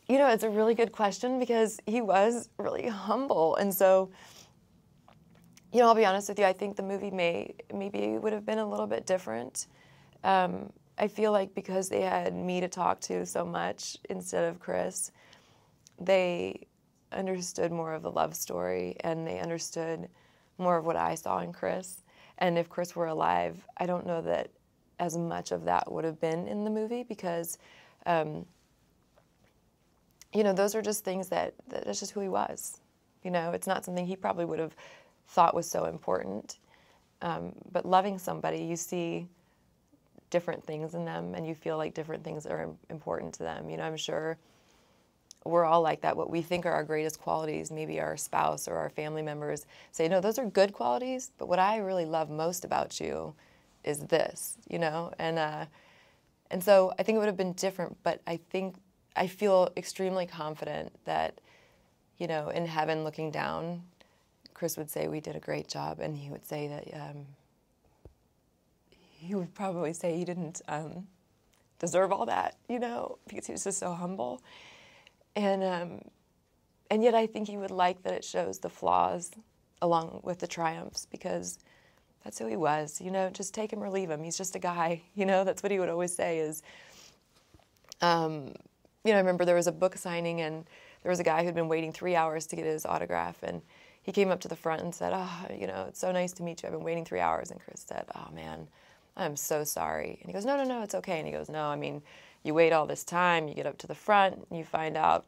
You know, it's a really good question because he was really humble. And so, you know, I'll be honest with you, I think the movie maybe would have been a little bit different. I feel like because they had me to talk to so much instead of Chris, they understood more of the love story and they understood more of what I saw in Chris. And if Chris were alive, I don't know that as much of that would have been in the movie because, you know, those are just things that's just who he was. You know, it's not something he probably would have thought was so important. But loving somebody, you see different things in them and you feel like different things are important to them. You know, I'm sure we're all like that. What we think are our greatest qualities, maybe our spouse or our family members say, no, those are good qualities, but what I really love most about you is this, you know? And so I think it would have been different, but I feel extremely confident that, you know, in heaven looking down, Chris would say we did a great job, and he would say that, he would probably say he didn't deserve all that, you know, because he was just so humble. And yet I think he would like that it shows the flaws along with the triumphs because that's who he was, you know, just take him or leave him. He's just a guy, you know, that's what he would always say is, you know, I remember there was a book signing and there was a guy who'd been waiting 3 hours to get his autograph and he came up to the front and said, oh, you know, it's so nice to meet you. I've been waiting 3 hours. And Chris said, oh man, I'm so sorry. And he goes, no, it's okay. And he goes, no, I mean, you wait all this time, you get up to the front, and you find out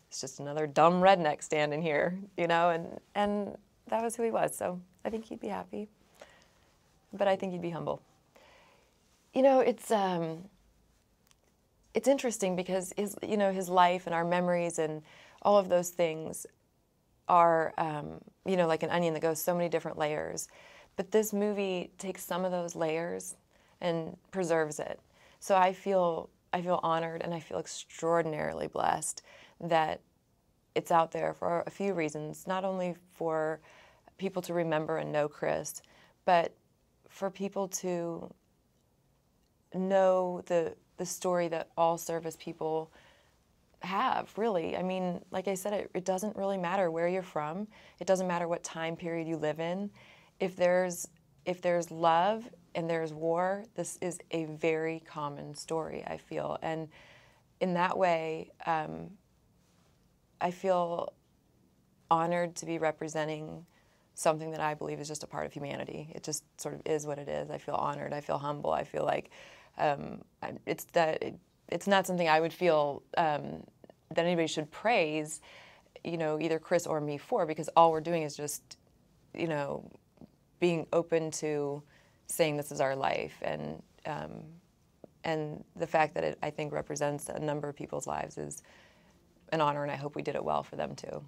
it's just another dumb redneck standing here, you know, and that was who he was. So I think he'd be happy, but I think he'd be humble. You know, it's interesting because you know, his life and our memories and all of those things are, you know, like an onion that goes so many different layers. But this movie takes some of those layers and preserves it. So I feel honored and I feel extraordinarily blessed that it's out there for a few reasons, not only for people to remember and know Chris, but for people to know the story that all service people have, really. I mean, like I said, it doesn't really matter where you're from. It doesn't matter what time period you live in. If there's love and there's war, this is a very common story, I feel. And in that way, I feel honored to be representing something that I believe is just a part of humanity. It just sort of is what it is. I feel honored. I feel humble. I feel like it's not something I would feel that anybody should praise, you know, either Chris or me for, because all we're doing is just, you know, being open to saying this is our life, and the fact that it, I think, represents a number of people's lives is an honor, and I hope we did it well for them too.